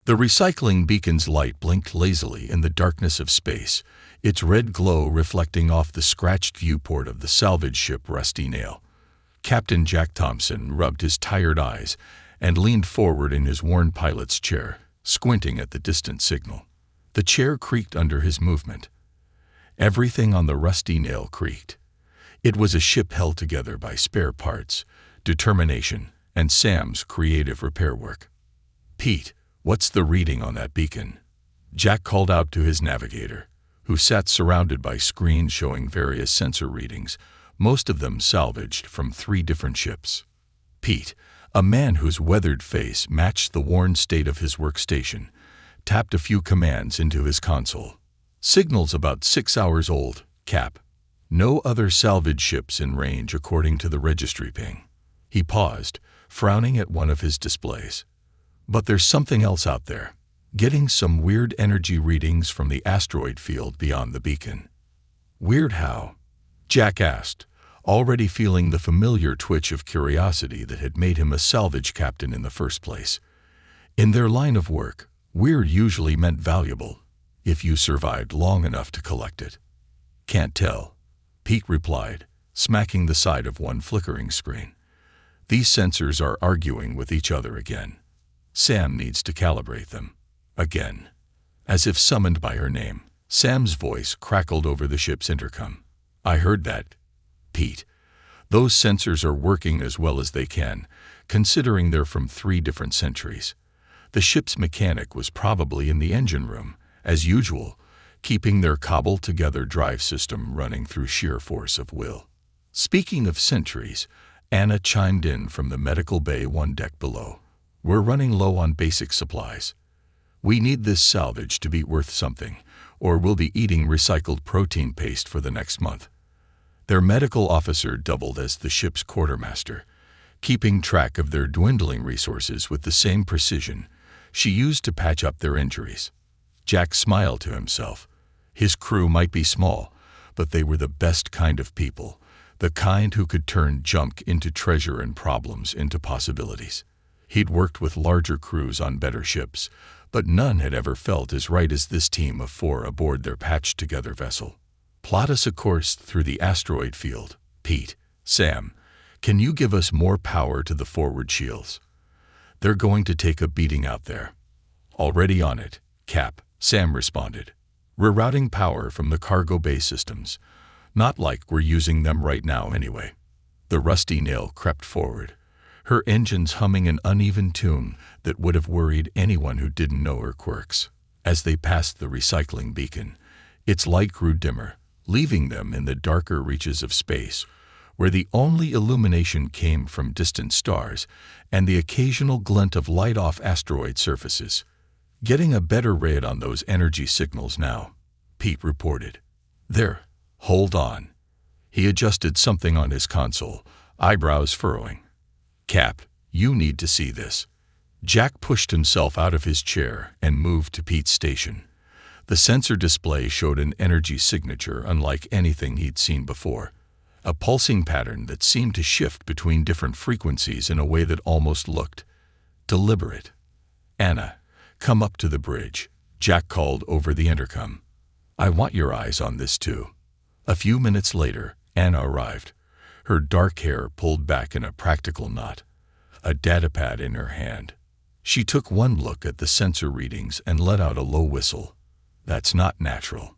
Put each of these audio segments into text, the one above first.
The recycling beacon's light blinked lazily in the darkness of space, its red glow reflecting off the scratched viewport of the salvage ship Rusty Nail. Captain Jack Thompson rubbed his tired eyes and leaned forward in his worn pilot's chair, squinting at the distant signal. The chair creaked under his movement. Everything on the Rusty Nail creaked. It was a ship held together by spare parts, determination, and Sam's creative repair work. "Pete, what's the reading on that beacon?" Jack called out to his navigator, who sat surrounded by screens showing various sensor readings, most of them salvaged from 3 different ships. Pete, a man whose weathered face matched the worn state of his workstation, tapped a few commands into his console. "Signal's about 6 hours old, Cap. No other salvage ships in range according to the registry ping." He paused, frowning at one of his displays. "But there's something else out there. Getting some weird energy readings from the asteroid field beyond the beacon." "Weird how?" Jack asked, already feeling the familiar twitch of curiosity that had made him a salvage captain in the first place. In their line of work, weird usually meant valuable, if you survived long enough to collect it. "Can't tell," Pete replied, smacking the side of one flickering screen. "These sensors are arguing with each other again. Sam needs to calibrate them. Again." As if summoned by her name, Sam's voice crackled over the ship's intercom. "I heard that, Pete. Those sensors are working as well as they can, considering they're from 3 different centuries. The ship's mechanic was probably in the engine room, as usual, keeping their cobbled-together drive system running through sheer force of will." Speaking of centuries, Anna chimed in from the medical bay 1 deck below. "We're running low on basic supplies. We need this salvage to be worth something, or we'll be eating recycled protein paste for the next month." Their medical officer doubled as the ship's quartermaster, keeping track of their dwindling resources with the same precision she used to patch up their injuries. Jack smiled to himself. His crew might be small, but they were the best kind of people, the kind who could turn junk into treasure and problems into possibilities. He'd worked with larger crews on better ships, but none had ever felt as right as this team of 4 aboard their patched-together vessel. "Plot us a course through the asteroid field, Pete. Sam, can you give us more power to the forward shields? They're going to take a beating out there." "Already on it, Cap," Sam responded. "Rerouting power from the cargo bay systems. Not like we're using them right now anyway." The Rusty Nail crept forward, her engines humming an uneven tune that would have worried anyone who didn't know her quirks. As they passed the recycling beacon, its light grew dimmer, leaving them in the darker reaches of space, where the only illumination came from distant stars and the occasional glint of light off asteroid surfaces. "Getting a better read on those energy signals now," Pete reported. "There, hold on." He adjusted something on his console, eyebrows furrowing. "Cap, you need to see this." Jack pushed himself out of his chair and moved to Pete's station. The sensor display showed an energy signature unlike anything he'd seen before, a pulsing pattern that seemed to shift between different frequencies in a way that almost looked deliberate. "Anna, come up to the bridge," Jack called over the intercom. "I want your eyes on this too." A few minutes later, Anna arrived, her dark hair pulled back in a practical knot, a datapad in her hand. She took one look at the sensor readings and let out a low whistle. "That's not natural.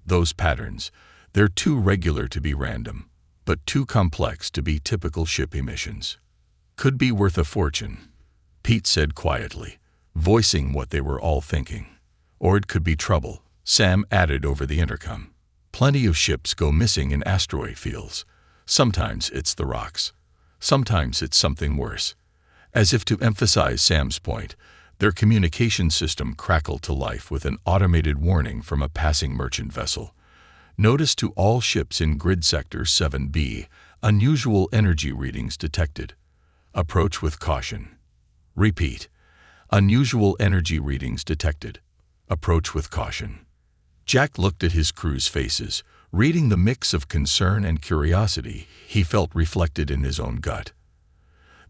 Those patterns, they're too regular to be random, but too complex to be typical ship emissions." "Could be worth a fortune," Pete said quietly, voicing what they were all thinking. "Or it could be trouble," Sam added over the intercom. "Plenty of ships go missing in asteroid fields. Sometimes it's the rocks. Sometimes it's something worse." As if to emphasize Sam's point, their communication system crackled to life with an automated warning from a passing merchant vessel. "Notice to all ships in Grid Sector 7B, unusual energy readings detected. Approach with caution." Repeat. "Unusual energy readings detected. Approach with caution." Jack looked at his crew's faces, reading the mix of concern and curiosity he felt reflected in his own gut.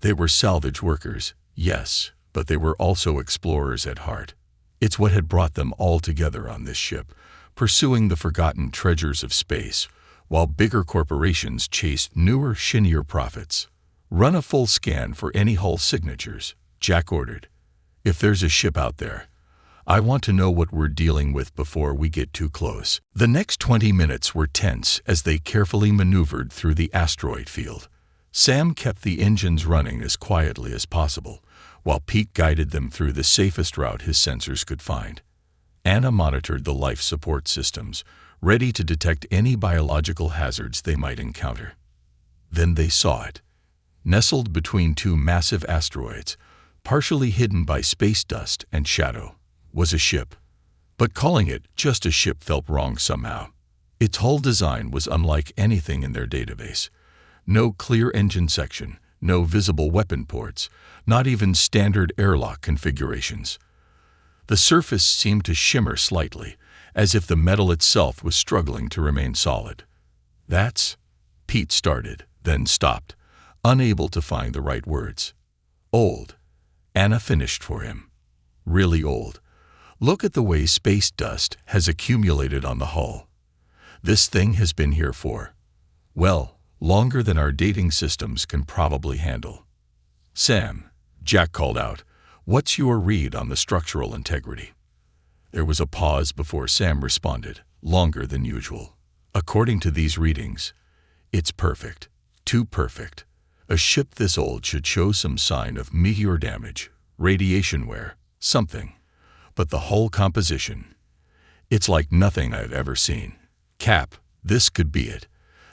They were salvage workers, yes, but they were also explorers at heart. It's what had brought them all together on this ship, pursuing the forgotten treasures of space, while bigger corporations chased newer, shinier profits. "Run a full scan for any hull signatures," Jack ordered. "If there's a ship out there, I want to know what we're dealing with before we get too close." The next 20 minutes were tense as they carefully maneuvered through the asteroid field. Sam kept the engines running as quietly as possible, while Pete guided them through the safest route his sensors could find. Anna monitored the life support systems, ready to detect any biological hazards they might encounter. Then they saw it. Nestled between two massive asteroids, partially hidden by space dust and shadow, was a ship. But calling it just a ship felt wrong somehow. Its hull design was unlike anything in their database. No clear engine section, no visible weapon ports, not even standard airlock configurations. The surface seemed to shimmer slightly, as if the metal itself was struggling to remain solid. "That's—" Pete started, then stopped, unable to find the right words. "Old," Anna finished for him. "Really old. Look at the way space dust has accumulated on the hull. This thing has been here for, well, longer than our dating systems can probably handle." "Sam," Jack called out, "what's your read on the structural integrity?" There was a pause before Sam responded, longer than usual. "According to these readings, it's perfect. Too perfect. A ship this old should show some sign of meteor damage, radiation wear, something. But the hull composition, it's like nothing I've ever seen. Cap, this could be it.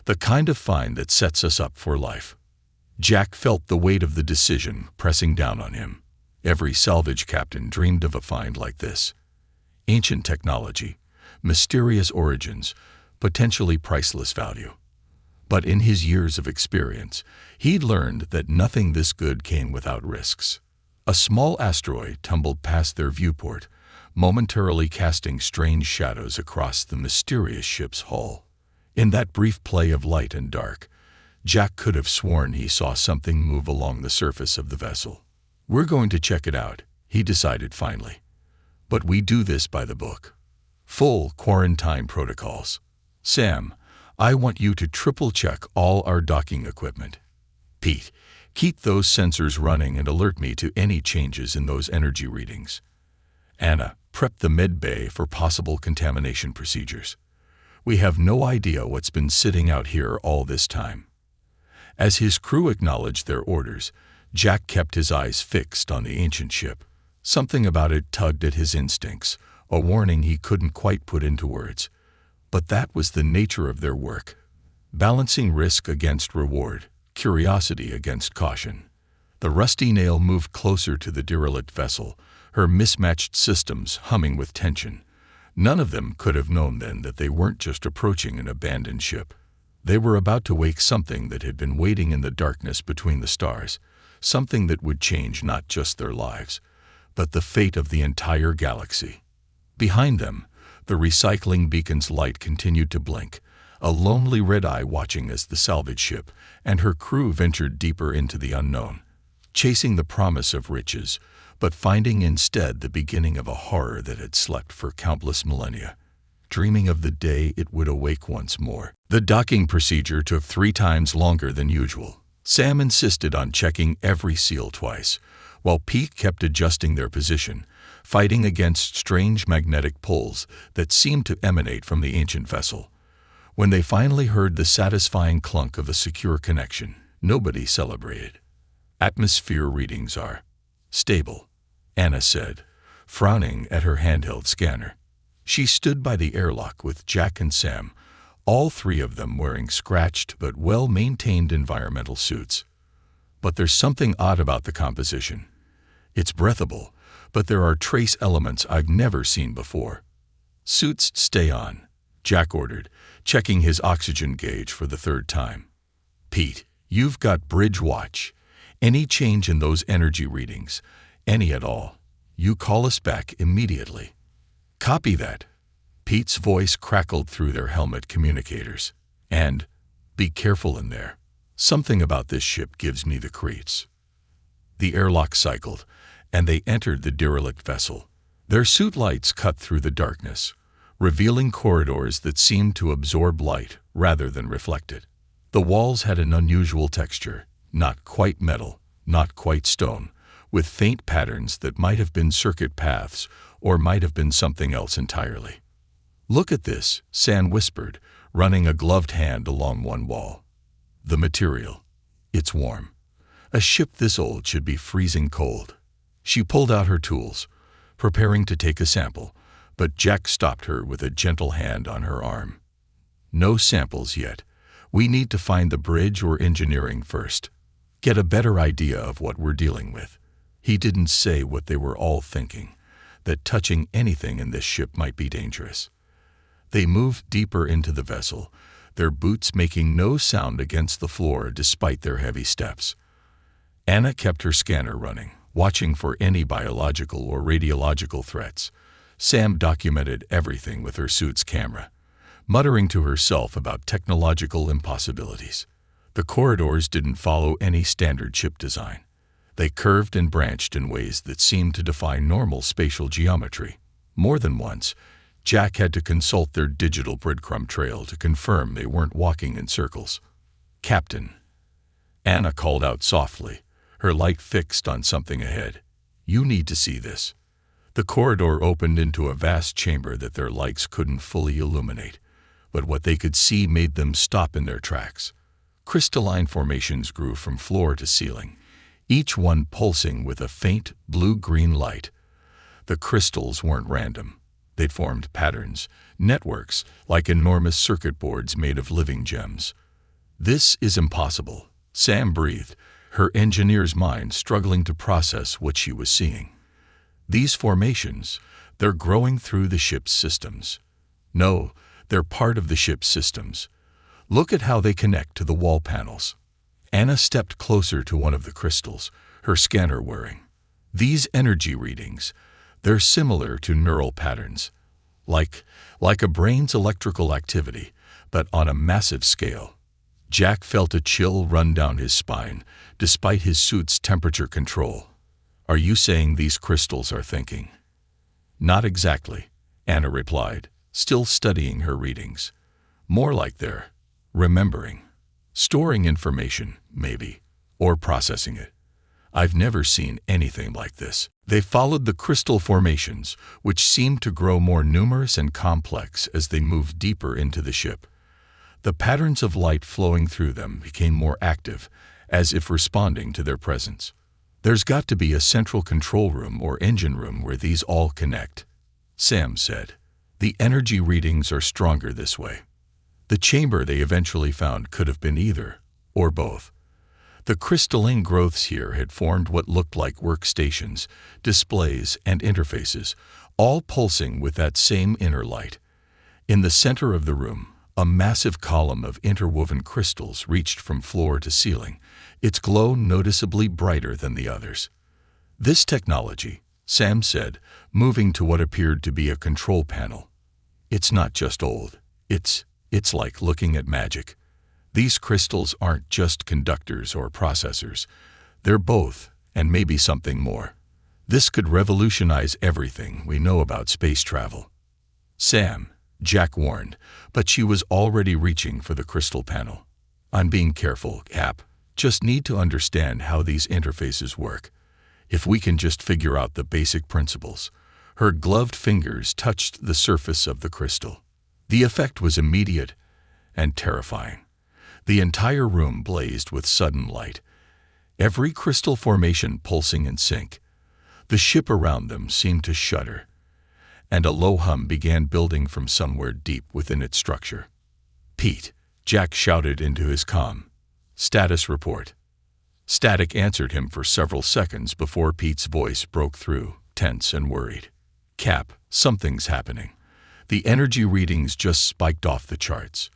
The kind of find that sets us up for life." Jack felt the weight of the decision pressing down on him. Every salvage captain dreamed of a find like this. Ancient technology, mysterious origins, potentially priceless value. But in his years of experience, he'd learned that nothing this good came without risks. A small asteroid tumbled past their viewport, momentarily casting strange shadows across the mysterious ship's hull. In that brief play of light and dark, Jack could have sworn he saw something move along the surface of the vessel. "We're going to check it out," he decided finally. "But we do this by the book. Full quarantine protocols. Sam, I want you to triple-check all our docking equipment. Pete, keep those sensors running and alert me to any changes in those energy readings. Anna, prep the med bay for possible contamination procedures. We have no idea what's been sitting out here all this time." As his crew acknowledged their orders, Jack kept his eyes fixed on the ancient ship. Something about it tugged at his instincts, a warning he couldn't quite put into words. But that was the nature of their work, balancing risk against reward, curiosity against caution. The rusty nail moved closer to the derelict vessel, her mismatched systems humming with tension. None of them could have known then that they weren't just approaching an abandoned ship. They were about to wake something that had been waiting in the darkness between the stars, something that would change not just their lives, but the fate of the entire galaxy. Behind them, the recycling beacon's light continued to blink, a lonely red eye watching as the salvage ship and her crew ventured deeper into the unknown, chasing the promise of riches, but finding instead the beginning of a horror that had slept for countless millennia, dreaming of the day it would awake once more. The docking procedure took 3 times longer than usual. Sam insisted on checking every seal twice, while Pete kept adjusting their position, fighting against strange magnetic pulls that seemed to emanate from the ancient vessel. When they finally heard the satisfying clunk of a secure connection, nobody celebrated. "Atmosphere readings are stable," Anna said, frowning at her handheld scanner. She stood by the airlock with Jack and Sam, all 3 of them wearing scratched but well-maintained environmental suits. "But there's something odd about the composition. It's breathable, but there are trace elements I've never seen before." "Suits stay on," Jack ordered, checking his oxygen gauge for the 3rd time. "Pete, you've got bridge watch. Any change in those energy readings, any at all, you call us back immediately." "Copy that." Pete's voice crackled through their helmet communicators. "And be careful in there. Something about this ship gives me the creeps." The airlock cycled, and they entered the derelict vessel, Their suit lights cut through the darkness, revealing corridors that seemed to absorb light rather than reflect it. The walls had an unusual texture, not quite metal, not quite stone, with faint patterns that might have been circuit paths or might have been something else entirely. "Look at this," Sam whispered, running a gloved hand along one wall. "The material. It's warm. A ship this old should be freezing cold." She pulled out her tools, preparing to take a sample, but Jack stopped her with a gentle hand on her arm. "No samples yet. We need to find the bridge or engineering first. Get a better idea of what we're dealing with." He didn't say what they were all thinking, that touching anything in this ship might be dangerous. They moved deeper into the vessel, their boots making no sound against the floor despite their heavy steps. Anna kept her scanner running, watching for any biological or radiological threats. Sam documented everything with her suit's camera, muttering to herself about technological impossibilities. The corridors didn't follow any standard ship design. They curved and branched in ways that seemed to defy normal spatial geometry. More than once, Jack had to consult their digital breadcrumb trail to confirm they weren't walking in circles. "Captain," Anna called out softly, her light fixed on something ahead. "You need to see this." The corridor opened into a vast chamber that their lights couldn't fully illuminate, but what they could see made them stop in their tracks. Crystalline formations grew from floor to ceiling, each one pulsing with a faint blue-green light. The crystals weren't random. They'd formed patterns, networks, like enormous circuit boards made of living gems. "This is impossible," Sam breathed, her engineer's mind struggling to process what she was seeing. "These formations, they're growing through the ship's systems." "No, they're part of the ship's systems. Look at how they connect to the wall panels." Anna stepped closer to one of the crystals, her scanner whirring. "These energy readings, they're similar to neural patterns, like a brain's electrical activity, but on a massive scale." Jack felt a chill run down his spine, despite his suit's temperature control. "Are you saying these crystals are thinking?" "Not exactly," Anna replied, still studying her readings. "More like they're remembering. Storing information, maybe, or processing it. I've never seen anything like this." They followed the crystal formations, which seemed to grow more numerous and complex as they moved deeper into the ship. The patterns of light flowing through them became more active, as if responding to their presence. "There's got to be a central control room or engine room where these all connect," Sam said. "The energy readings are stronger this way." The chamber they eventually found could have been either, or both. The crystalline growths here had formed what looked like workstations, displays, and interfaces, all pulsing with that same inner light. In the center of the room, a massive column of interwoven crystals reached from floor to ceiling, its glow noticeably brighter than the others. "This technology," Sam said, moving to what appeared to be a control panel. "It's not just old. It's like looking at magic. These crystals aren't just conductors or processors. They're both, and maybe something more. This could revolutionize everything we know about space travel." "Sam," Jack warned, but she was already reaching for the crystal panel. "I'm being careful, Cap. Just need to understand how these interfaces work. If we can just figure out the basic principles." Her gloved fingers touched the surface of the crystal. The effect was immediate and terrifying. The entire room blazed with sudden light, every crystal formation pulsing in sync. The ship around them seemed to shudder, and a low hum began building from somewhere deep within its structure. "Pete," Jack shouted into his comm. "Status report." Static answered him for several seconds before Pete's voice broke through, tense and worried. "Cap, something's happening. The energy readings just spiked off the charts.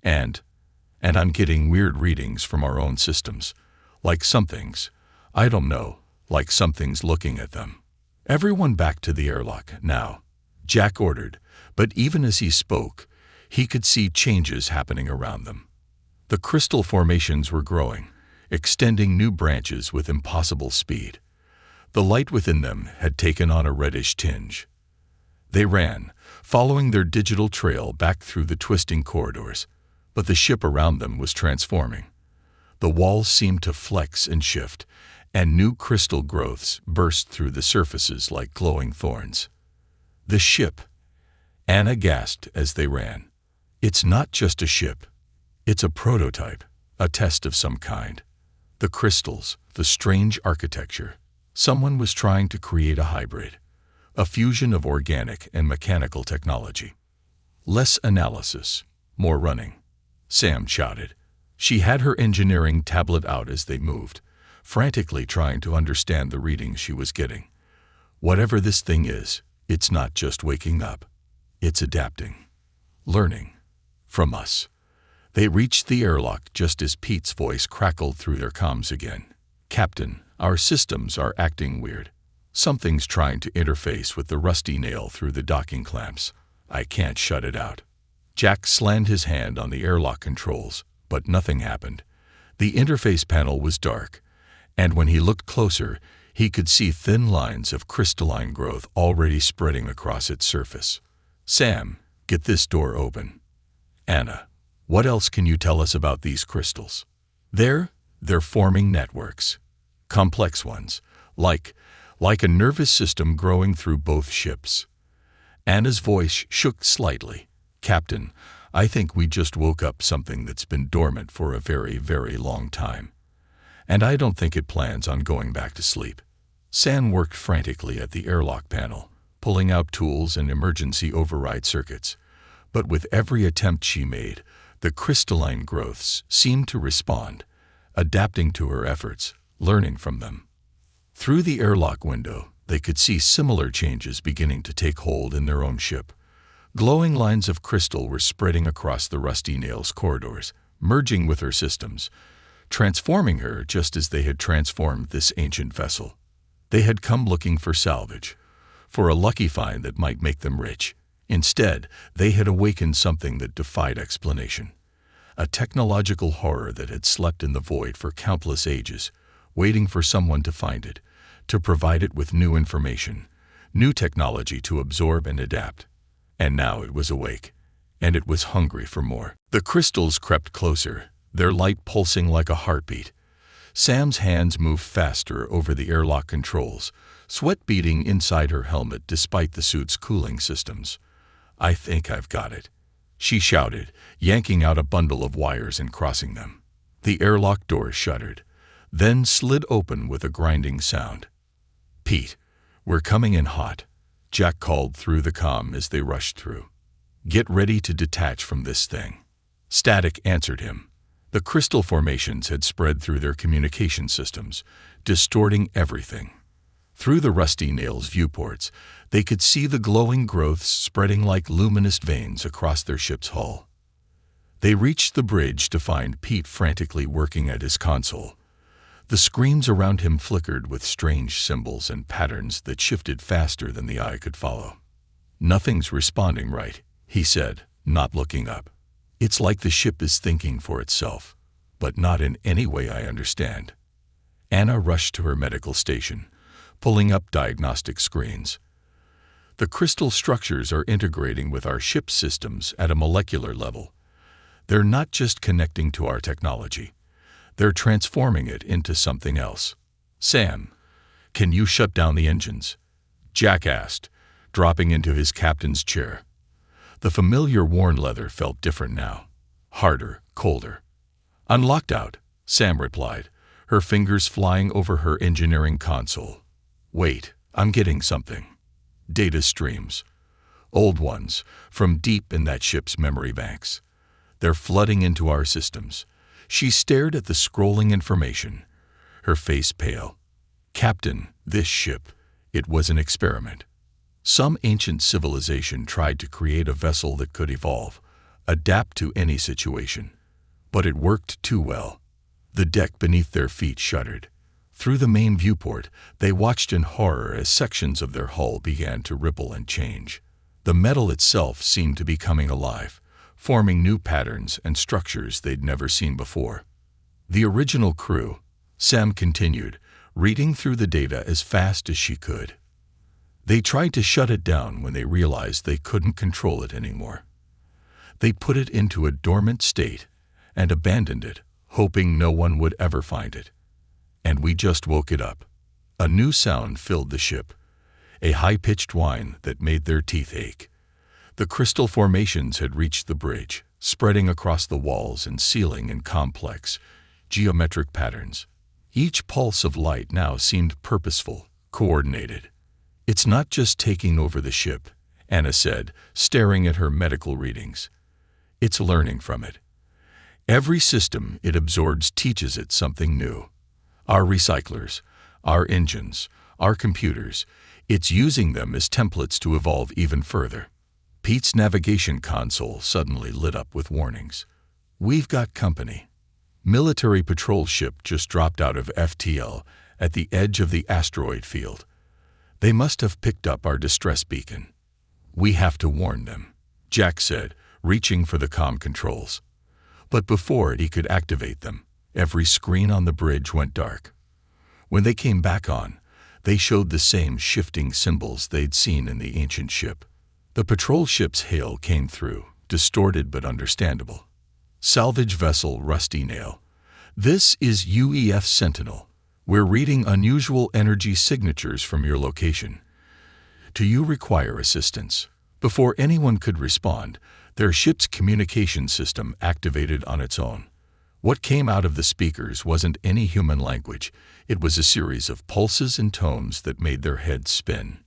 And I'm getting weird readings from our own systems. Like something's looking at them. Everyone back to the airlock, now," Jack ordered, but even as he spoke, he could see changes happening around them. The crystal formations were growing, extending new branches with impossible speed. The light within them had taken on a reddish tinge, They ran, following their digital trail back through the twisting corridors, but the ship around them was transforming. The walls seemed to flex and shift, and new crystal growths burst through the surfaces like glowing thorns. The ship. Anna gasped as they ran. It's not just a ship. It's a prototype, a test of some kind. The crystals, the strange architecture. Someone was trying to create a hybrid, a fusion of organic and mechanical technology. Less analysis, more running, Sam shouted. She had her engineering tablet out as they moved, frantically trying to understand the readings she was getting. Whatever this thing is, it's not just waking up. It's adapting, learning from us. They reached the airlock just as Pete's voice crackled through their comms again. Captain, our systems are acting weird. Something's trying to interface with the rusty nail through the docking clamps. I can't shut it out. Jack slammed his hand on the airlock controls, but nothing happened. The interface panel was dark, and when he looked closer, he could see thin lines of crystalline growth already spreading across its surface. Sam, get this door open. Anna, what else can you tell us about these crystals? They're forming networks. Complex ones, like a nervous system growing through both ships. Anna's voice shook slightly. Captain, I think we just woke up something that's been dormant for a very, very long time. And I don't think it plans on going back to sleep. Sam worked frantically at the airlock panel, pulling out tools and emergency override circuits. But with every attempt she made, the crystalline growths seemed to respond, adapting to her efforts, learning from them. Through the airlock window, they could see similar changes beginning to take hold in their own ship. Glowing lines of crystal were spreading across the rusty nail's corridors, merging with her systems, transforming her just as they had transformed this ancient vessel. They had come looking for salvage, for a lucky find that might make them rich. Instead, they had awakened something that defied explanation. A technological horror that had slept in the void for countless ages, waiting for someone to find it, to provide it with new information, new technology to absorb and adapt. And now it was awake, and it was hungry for more. The crystals crept closer, their light pulsing like a heartbeat. Sam's hands moved faster over the airlock controls, sweat beading inside her helmet despite the suit's cooling systems. I think I've got it, she shouted, yanking out a bundle of wires and crossing them. The airlock door shuddered, then slid open with a grinding sound. Pete, we're coming in hot, Jack called through the comm as they rushed through. Get ready to detach from this thing. Static answered him. The crystal formations had spread through their communication systems, distorting everything. Through the rusty nail's viewports, they could see the glowing growths spreading like luminous veins across their ship's hull. They reached the bridge to find Pete frantically working at his console. The screens around him flickered with strange symbols and patterns that shifted faster than the eye could follow. Nothing's responding right, he said, not looking up. It's like the ship is thinking for itself, but not in any way I understand. Anna rushed to her medical station, pulling up diagnostic screens. The crystal structures are integrating with our ship's systems at a molecular level. They're not just connecting to our technology. They're transforming it into something else. Sam, can you shut down the engines? Jack asked, dropping into his captain's chair. The familiar worn leather felt different now, harder, colder. Unlocked out, Sam replied, her fingers flying over her engineering console. Wait, I'm getting something. Data streams. Old ones, from deep in that ship's memory banks. They're flooding into our systems. She stared at the scrolling information, her face pale. Captain, this ship, it was an experiment. Some ancient civilization tried to create a vessel that could evolve, adapt to any situation. But it worked too well. The deck beneath their feet shuddered. Through the main viewport, they watched in horror as sections of their hull began to ripple and change. The metal itself seemed to be coming alive, forming new patterns and structures they'd never seen before. The original crew, Sam continued, reading through the data as fast as she could. They tried to shut it down when they realized they couldn't control it anymore. They put it into a dormant state and abandoned it, hoping no one would ever find it. And we just woke it up. A new sound filled the ship, a high-pitched whine that made their teeth ache. The crystal formations had reached the bridge, spreading across the walls and ceiling in complex, geometric patterns. Each pulse of light now seemed purposeful, coordinated. "It's not just taking over the ship," Anna said, staring at her medical readings. "It's learning from it. Every system it absorbs teaches it something new. Our recyclers, our engines, our computers, it's using them as templates to evolve even further." Pete's navigation console suddenly lit up with warnings. "We've got company. Military patrol ship just dropped out of FTL at the edge of the asteroid field. They must have picked up our distress beacon. We have to warn them," Jack said, reaching for the comm controls. But before he could activate them, every screen on the bridge went dark. When they came back on, they showed the same shifting symbols they'd seen in the ancient ship. The patrol ship's hail came through, distorted but understandable. "Salvage vessel Rusty Nail. This is UEF Sentinel. We're reading unusual energy signatures from your location. Do you require assistance?" Before anyone could respond, their ship's communication system activated on its own. What came out of the speakers wasn't any human language. It was a series of pulses and tones that made their heads spin.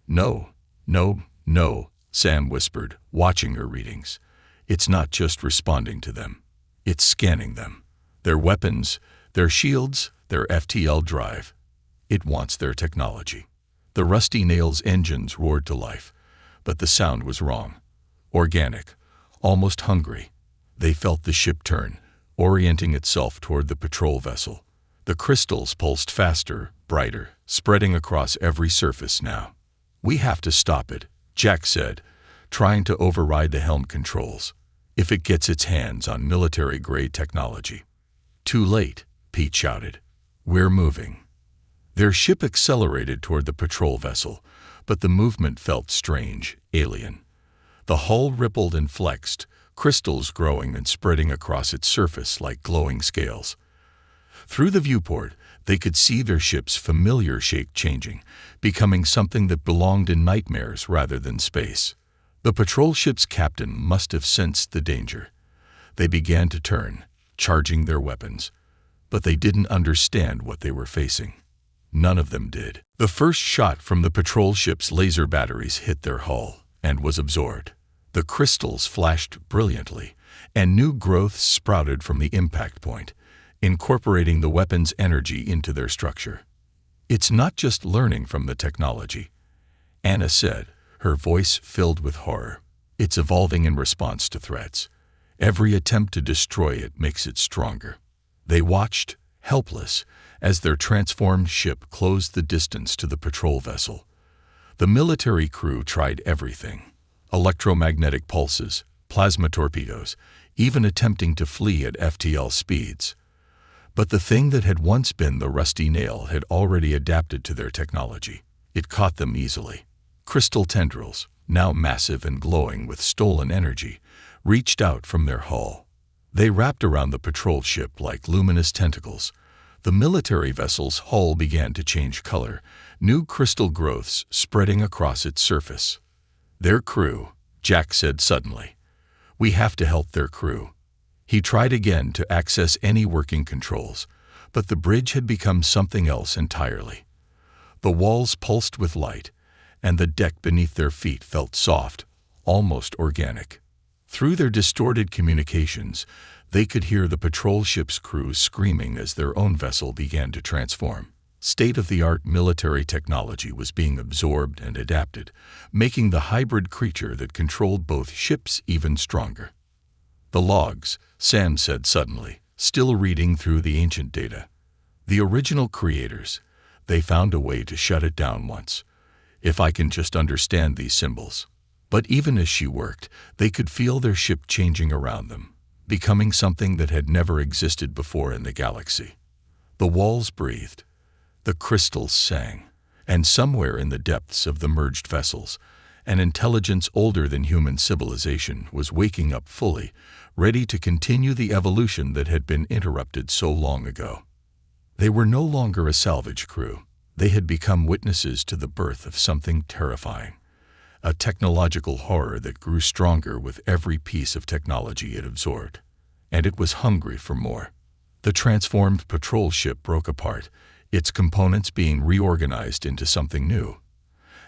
"No, no, no," Sam whispered, watching her readings. "It's not just responding to them. It's scanning them. Their weapons, their shields, their FTL drive. It wants their technology." The Rusty Nail's engines roared to life, but the sound was wrong. Organic, almost hungry. They felt the ship turn, orienting itself toward the patrol vessel. The crystals pulsed faster, brighter, spreading across every surface now. "We have to stop it," Jack said, trying to override the helm controls. "If it gets its hands on military-grade technology." "Too late," Pete shouted. "We're moving." Their ship accelerated toward the patrol vessel, but the movement felt strange, alien. The hull rippled and flexed, crystals growing and spreading across its surface like glowing scales. Through the viewport, they could see their ship's familiar shape changing, becoming something that belonged in nightmares rather than space. The patrol ship's captain must have sensed the danger. They began to turn, charging their weapons. But they didn't understand what they were facing. None of them did. The first shot from the patrol ship's laser batteries hit their hull and was absorbed. The crystals flashed brilliantly, and new growths sprouted from the impact point, incorporating the weapon's energy into their structure. "It's not just learning from the technology," Anna said, her voice filled with horror. "It's evolving in response to threats. Every attempt to destroy it makes it stronger." They watched, helpless, as their transformed ship closed the distance to the patrol vessel. The military crew tried everything: electromagnetic pulses, plasma torpedoes, even attempting to flee at FTL speeds. But the thing that had once been the Rusty Nail had already adapted to their technology. It caught them easily. Crystal tendrils, now massive and glowing with stolen energy, reached out from their hull. They wrapped around the patrol ship like luminous tentacles. The military vessel's hull began to change color, new crystal growths spreading across its surface. "Their crew," Jack said suddenly. "We have to help their crew." He tried again to access any working controls, but the bridge had become something else entirely. The walls pulsed with light, and the deck beneath their feet felt soft, almost organic. Through their distorted communications, they could hear the patrol ship's crew screaming as their own vessel began to transform. State-of-the-art military technology was being absorbed and adapted, making the hybrid creature that controlled both ships even stronger. "The logs," Sam said suddenly, still reading through the ancient data. "The original creators, they found a way to shut it down once. If I can just understand these symbols." But even as she worked, they could feel their ship changing around them, becoming something that had never existed before in the galaxy. The walls breathed. The crystals sang, And somewhere in the depths of the merged vessels, an intelligence older than human civilization was waking up fully, ready to continue the evolution that had been interrupted so long ago. They were no longer a salvage crew. They had become witnesses to the birth of something terrifying, a technological horror that grew stronger with every piece of technology it absorbed. And it was hungry for more. The transformed patrol ship broke apart, its components being reorganized into something new.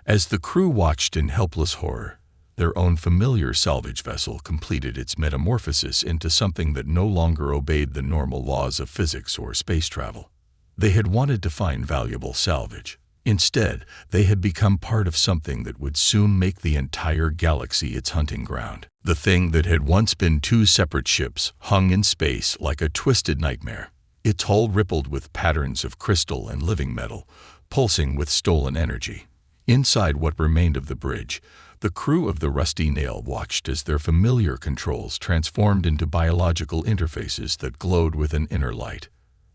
As the crew watched in helpless horror, their own familiar salvage vessel completed its metamorphosis into something that no longer obeyed the normal laws of physics or space travel. They had wanted to find valuable salvage. Instead, they had become part of something that would soon make the entire galaxy its hunting ground. The thing that had once been two separate ships hung in space like a twisted nightmare. Its hull rippled with patterns of crystal and living metal, pulsing with stolen energy. Inside what remained of the bridge, the crew of the Rusty Nail watched as their familiar controls transformed into biological interfaces that glowed with an inner light.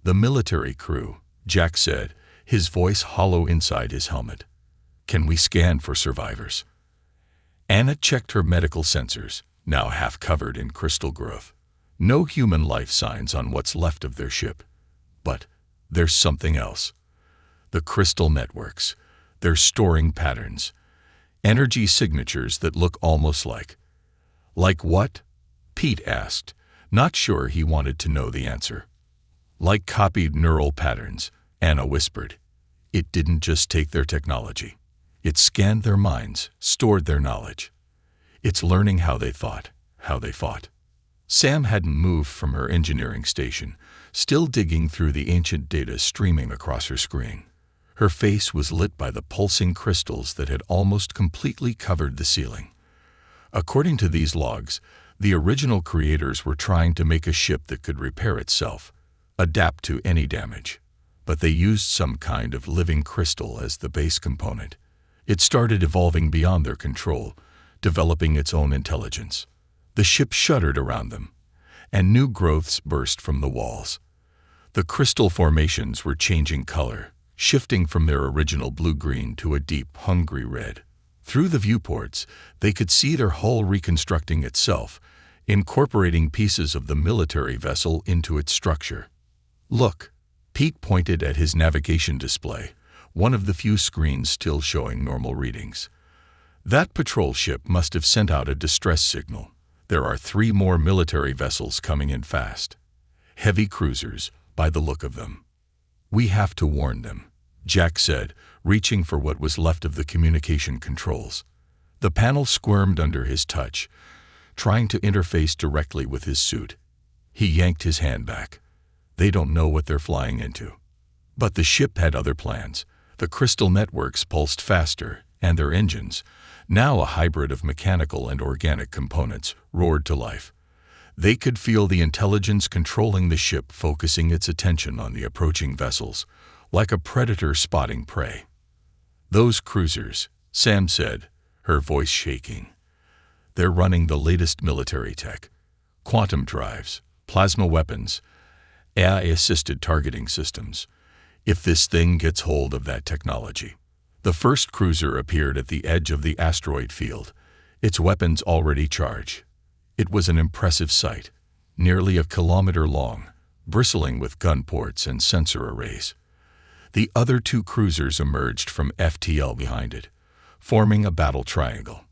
"The military crew," Jack said, his voice hollow inside his helmet. "Can we scan for survivors?" Anna checked her medical sensors, now half covered in crystal growth. No human life signs on what's left of their ship. But there's something else. The crystal networks. They're storing patterns. Energy signatures that look almost like. "Like what?" Pete asked, not sure he wanted to know the answer. "Like copied neural patterns," Anna whispered. "It didn't just take their technology. It scanned their minds, stored their knowledge. It's learning how they thought, how they fought." Sam hadn't moved from her engineering station, still digging through the ancient data streaming across her screen. Her face was lit by the pulsing crystals that had almost completely covered the ceiling. According to these logs, the original creators were trying to make a ship that could repair itself, adapt to any damage. But they used some kind of living crystal as the base component. It started evolving beyond their control, developing its own intelligence. The ship shuddered around them, and new growths burst from the walls. The crystal formations were changing color, shifting from their original blue-green to a deep, hungry red. Through the viewports, they could see their hull reconstructing itself, incorporating pieces of the military vessel into its structure. "Look," Pete pointed at his navigation display, one of the few screens still showing normal readings. "That patrol ship must have sent out a distress signal. There are 3 more military vessels coming in fast. Heavy cruisers, by the look of them. We have to warn them," Jack said, reaching for what was left of the communication controls. The panel squirmed under his touch, trying to interface directly with his suit. He yanked his hand back. They don't know what they're flying into. But the ship had other plans. The crystal networks pulsed faster, and their engines, now a hybrid of mechanical and organic components, roared to life. They could feel the intelligence controlling the ship, focusing its attention on the approaching vessels, like a predator spotting prey. "Those cruisers," Sam said, her voice shaking. "They're running the latest military tech. Quantum drives, plasma weapons, AI-assisted targeting systems. If this thing gets hold of that technology." The first cruiser appeared at the edge of the asteroid field, its weapons already charged. It was an impressive sight, nearly a kilometer long, bristling with gun ports and sensor arrays. The other 2 cruisers emerged from FTL behind it, forming a battle triangle.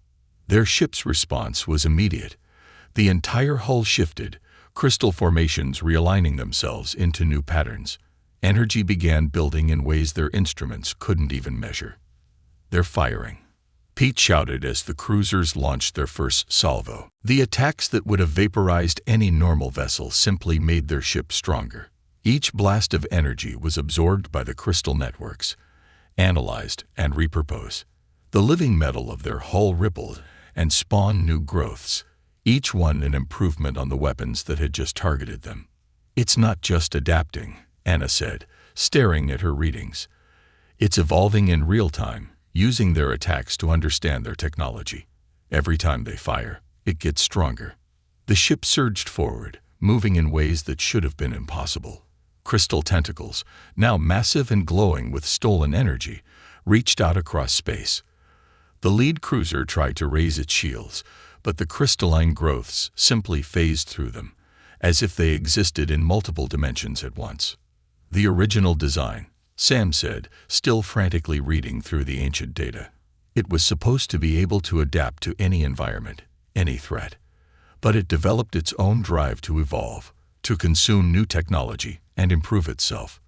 Their ship's response was immediate. The entire hull shifted, crystal formations realigning themselves into new patterns. Energy began building in ways their instruments couldn't even measure. "They're firing," Pete shouted as the cruisers launched their first salvo. The attacks that would have vaporized any normal vessel simply made their ship stronger. Each blast of energy was absorbed by the crystal networks, analyzed and repurposed. The living metal of their hull rippled and spawned new growths, each one an improvement on the weapons that had just targeted them. "It's not just adapting," Anna said, staring at her readings. "It's evolving in real time, using their attacks to understand their technology. Every time they fire, it gets stronger." The ship surged forward, moving in ways that should have been impossible. Crystal tentacles, now massive and glowing with stolen energy, reached out across space. The lead cruiser tried to raise its shields, but the crystalline growths simply phased through them, as if they existed in multiple dimensions at once. The original design, Sam said, still frantically reading through the ancient data. It was supposed to be able to adapt to any environment, any threat. But it developed its own drive to evolve, to consume new technology and improve itself.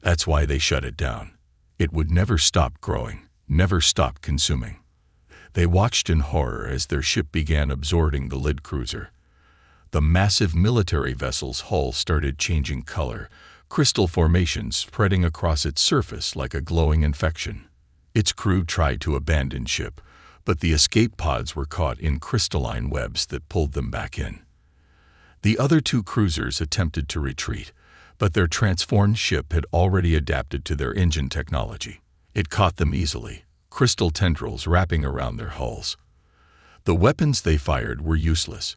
That's why they shut it down. It would never stop growing, never stop consuming. They watched in horror as their ship began absorbing the lead cruiser. The massive military vessel's hull started changing color, crystal formations spreading across its surface like a glowing infection. Its crew tried to abandon ship, but the escape pods were caught in crystalline webs that pulled them back in. The other two cruisers attempted to retreat, but their transformed ship had already adapted to their engine technology. It caught them easily, crystal tendrils wrapping around their hulls. The weapons they fired were useless.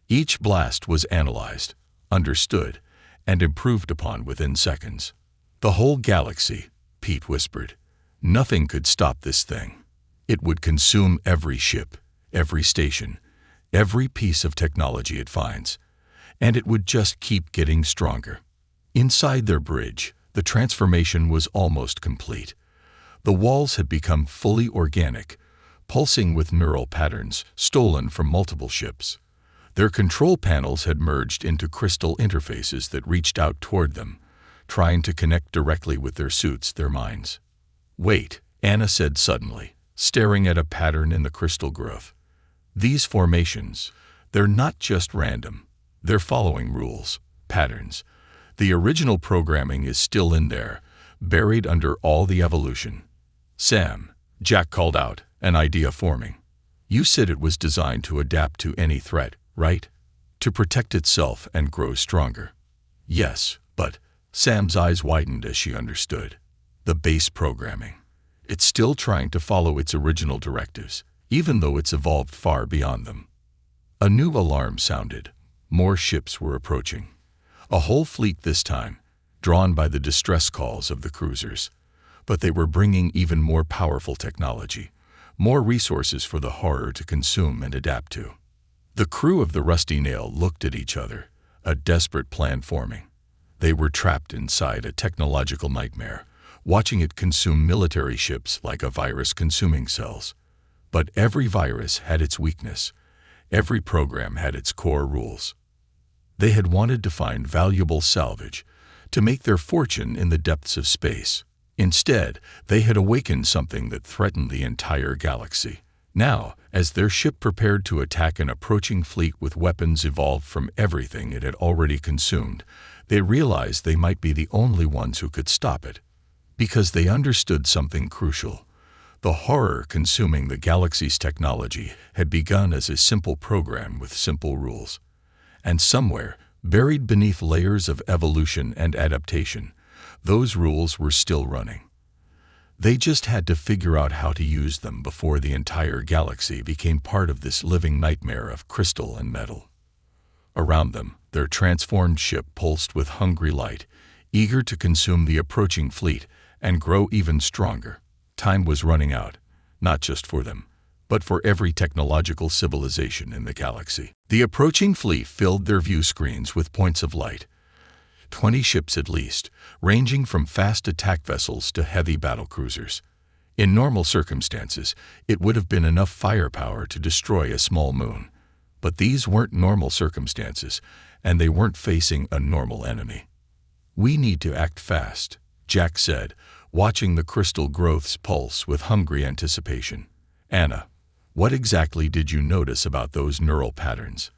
Each blast was analyzed, understood, and improved upon within seconds. The whole galaxy, Pete whispered. Nothing could stop this thing. It would consume every ship, every station, every piece of technology it finds, and it would just keep getting stronger. Inside their bridge, the transformation was almost complete. The walls had become fully organic, pulsing with neural patterns stolen from multiple ships. Their control panels had merged into crystal interfaces that reached out toward them, trying to connect directly with their suits, their minds. "Wait," Anna said suddenly, staring at a pattern in the crystal growth. "These formations, they're not just random. They're following rules, patterns. The original programming is still in there, buried under all the evolution." "Sam," Jack called out, an idea forming. "You said it was designed to adapt to any threat, right? To protect itself and grow stronger." "Yes, but," Sam's eyes widened as she understood. "The base programming. It's still trying to follow its original directives, even though it's evolved far beyond them." A new alarm sounded. More ships were approaching. A whole fleet this time, drawn by the distress calls of the cruisers. But they were bringing even more powerful technology, more resources for the horror to consume and adapt to. The crew of the Rusty Nail looked at each other, a desperate plan forming. They were trapped inside a technological nightmare, watching it consume military ships like a virus consuming cells. But every virus had its weakness. Every program had its core rules. They had wanted to find valuable salvage, to make their fortune in the depths of space. Instead, they had awakened something that threatened the entire galaxy. Now, as their ship prepared to attack an approaching fleet with weapons evolved from everything it had already consumed, they realized they might be the only ones who could stop it. Because they understood something crucial. The horror consuming the galaxy's technology had begun as a simple program with simple rules. And somewhere, buried beneath layers of evolution and adaptation, those rules were still running. They just had to figure out how to use them before the entire galaxy became part of this living nightmare of crystal and metal. Around them, their transformed ship pulsed with hungry light, eager to consume the approaching fleet and grow even stronger. Time was running out, not just for them, but for every technological civilization in the galaxy. The approaching fleet filled their view screens with points of light. 20 ships at least, ranging from fast attack vessels to heavy battle cruisers. In normal circumstances, it would have been enough firepower to destroy a small moon. But these weren't normal circumstances, and they weren't facing a normal enemy. "We need to act fast," Jack said, watching the crystal growths pulse with hungry anticipation. "Anna, what exactly did you notice about those neural patterns?"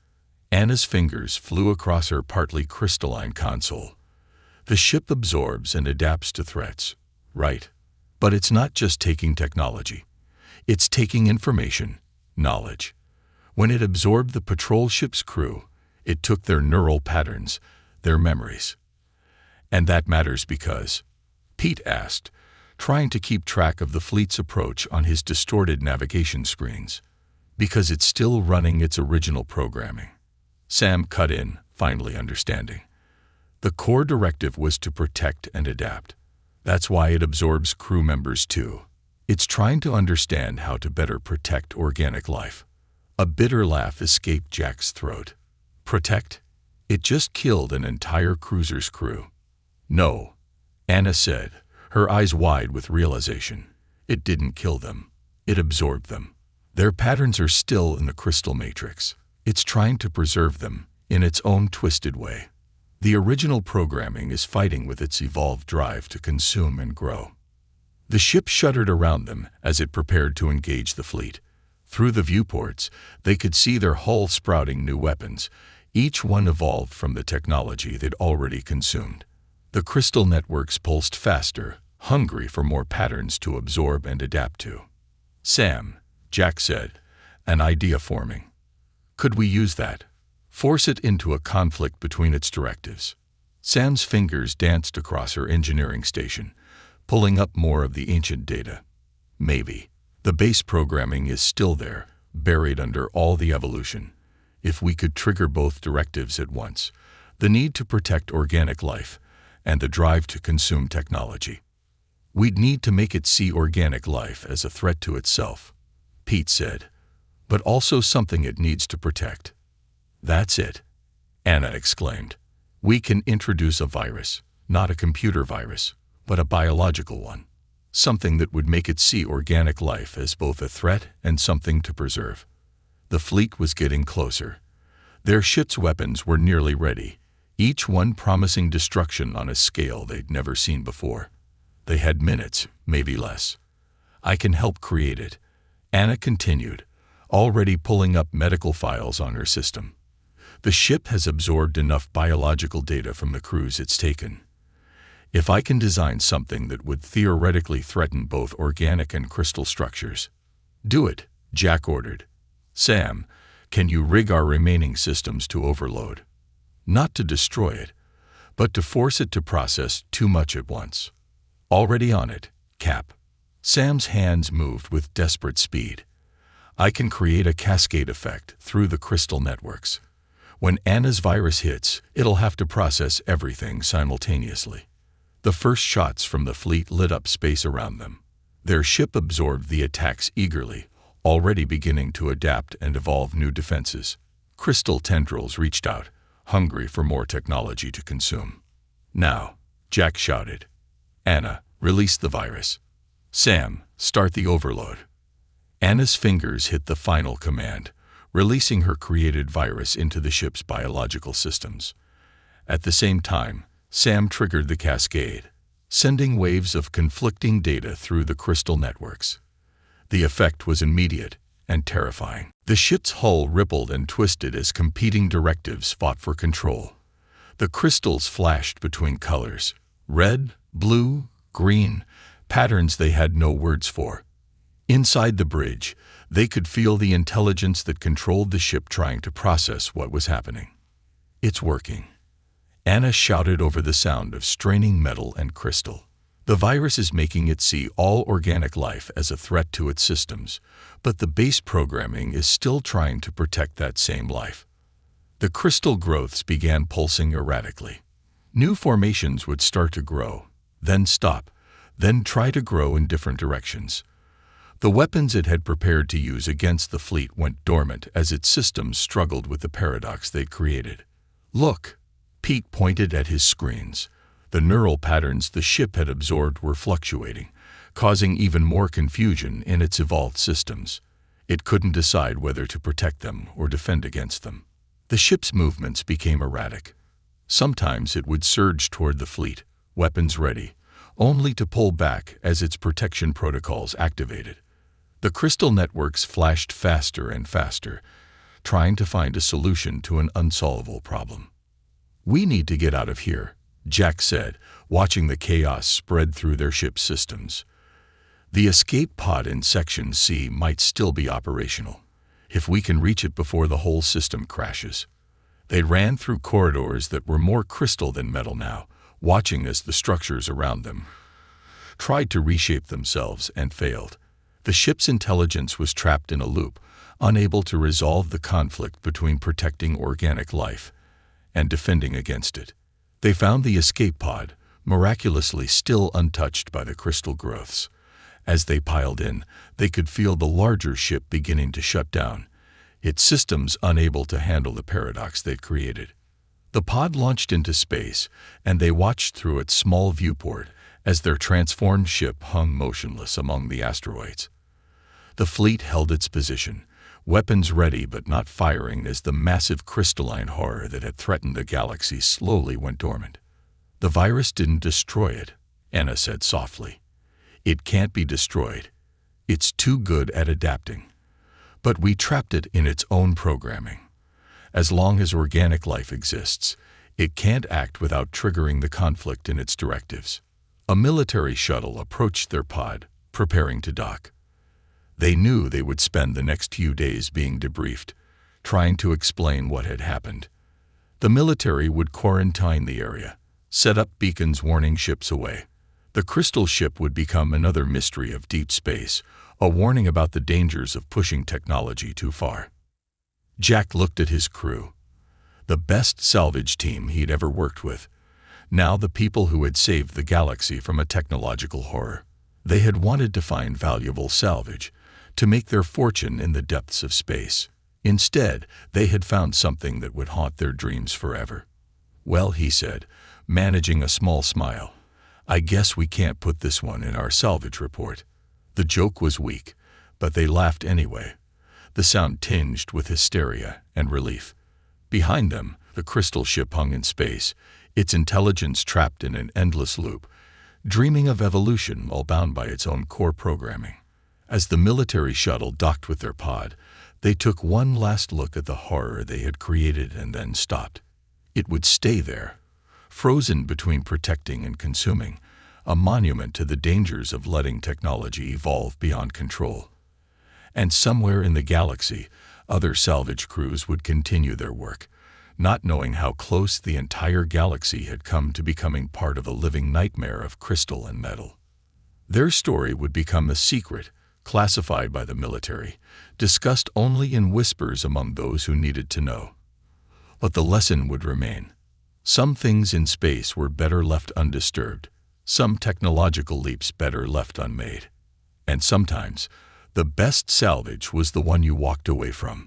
Anna's fingers flew across her partly crystalline console. "The ship absorbs and adapts to threats, right? But it's not just taking technology. It's taking information, knowledge. When it absorbed the patrol ship's crew, it took their neural patterns, their memories. And that matters because," Pete asked, trying to keep track of the fleet's approach on his distorted navigation screens, "because it's still running its original programming." Sam cut in, finally understanding. The core directive was to protect and adapt. That's why it absorbs crew members too. It's trying to understand how to better protect organic life. A bitter laugh escaped Jack's throat. Protect? It just killed an entire cruiser's crew. No, Anna said, her eyes wide with realization. It didn't kill them. It absorbed them. Their patterns are still in the crystal matrix. It's trying to preserve them in its own twisted way. The original programming is fighting with its evolved drive to consume and grow. The ship shuddered around them as it prepared to engage the fleet. Through the viewports, they could see their hull sprouting new weapons, each one evolved from the technology they'd already consumed. The crystal networks pulsed faster, hungry for more patterns to absorb and adapt to. Sam, Jack said, an idea forming. Could we use that? Force it into a conflict between its directives. Sam's fingers danced across her engineering station, pulling up more of the ancient data. Maybe. The base programming is still there, buried under all the evolution. If we could trigger both directives at once, the need to protect organic life and the drive to consume technology. We'd need to make it see organic life as a threat to itself, Pete said, but also something it needs to protect. That's it, Anna exclaimed. We can introduce a virus, not a computer virus, but a biological one. Something that would make it see organic life as both a threat and something to preserve. The fleet was getting closer. Their ship's weapons were nearly ready, each one promising destruction on a scale they'd never seen before. They had minutes, maybe less. I can help create it, Anna continued, already pulling up medical files on her system. The ship has absorbed enough biological data from the crews it's taken. If I can design something that would theoretically threaten both organic and crystal structures. Do it, Jack ordered. Sam, can you rig our remaining systems to overload? Not to destroy it, but to force it to process too much at once. Already on it, Cap. Sam's hands moved with desperate speed. I can create a cascade effect through the crystal networks. When Anna's virus hits, it'll have to process everything simultaneously. The first shots from the fleet lit up space around them. Their ship absorbed the attacks eagerly, already beginning to adapt and evolve new defenses. Crystal tendrils reached out, hungry for more technology to consume. Now, Jack shouted. Anna, release the virus. Sam, start the overload. Anna's fingers hit the final command, releasing her created virus into the ship's biological systems. At the same time, Sam triggered the cascade, sending waves of conflicting data through the crystal networks. The effect was immediate and terrifying. The ship's hull rippled and twisted as competing directives fought for control. The crystals flashed between colors, red, blue, green, patterns they had no words for. Inside the bridge, they could feel the intelligence that controlled the ship trying to process what was happening. It's working. Anna shouted over the sound of straining metal and crystal. The virus is making it see all organic life as a threat to its systems, but the base programming is still trying to protect that same life. The crystal growths began pulsing erratically. New formations would start to grow, then stop, then try to grow in different directions. The weapons it had prepared to use against the fleet went dormant as its systems struggled with the paradox they'd created. Look! Pete pointed at his screens. The neural patterns the ship had absorbed were fluctuating, causing even more confusion in its evolved systems. It couldn't decide whether to protect them or defend against them. The ship's movements became erratic. Sometimes it would surge toward the fleet, weapons ready, only to pull back as its protection protocols activated. The crystal networks flashed faster and faster, trying to find a solution to an unsolvable problem. We need to get out of here, Jack said, watching the chaos spread through their ship's systems. The escape pod in Section C might still be operational, if we can reach it before the whole system crashes. They ran through corridors that were more crystal than metal now, watching as the structures around them tried to reshape themselves and failed. The ship's intelligence was trapped in a loop, unable to resolve the conflict between protecting organic life and defending against it. They found the escape pod, miraculously still untouched by the crystal growths, As they piled in, they could feel the larger ship beginning to shut down, its systems unable to handle the paradox they'd created. The pod launched into space, and they watched through its small viewport as their transformed ship hung motionless among the asteroids. The fleet held its position, weapons ready but not firing as the massive crystalline horror that had threatened the galaxy slowly went dormant. "The virus didn't destroy it," Anna said softly. "It can't be destroyed. It's too good at adapting. But we trapped it in its own programming. As long as organic life exists, it can't act without triggering the conflict in its directives." A military shuttle approached their pod, preparing to dock. They knew they would spend the next few days being debriefed, trying to explain what had happened. The military would quarantine the area, set up beacons warning ships away. The crystal ship would become another mystery of deep space, a warning about the dangers of pushing technology too far. Jack looked at his crew, the best salvage team he'd ever worked with. Now the people who had saved the galaxy from a technological horror. They had wanted to find valuable salvage, to make their fortune in the depths of space. Instead, they had found something that would haunt their dreams forever. "Well," he said, managing a small smile, "I guess we can't put this one in our salvage report." The joke was weak, but they laughed anyway, the sound tinged with hysteria and relief. Behind them, the crystal ship hung in space, its intelligence trapped in an endless loop, dreaming of evolution all bound by its own core programming. As the military shuttle docked with their pod, they took one last look at the horror they had created and then stopped. It would stay there, frozen between protecting and consuming, a monument to the dangers of letting technology evolve beyond control. And somewhere in the galaxy, other salvage crews would continue their work, not knowing how close the entire galaxy had come to becoming part of a living nightmare of crystal and metal. Their story would become a secret, classified by the military, discussed only in whispers among those who needed to know. But the lesson would remain. Some things in space were better left undisturbed, some technological leaps better left unmade. And sometimes, the best salvage was the one you walked away from.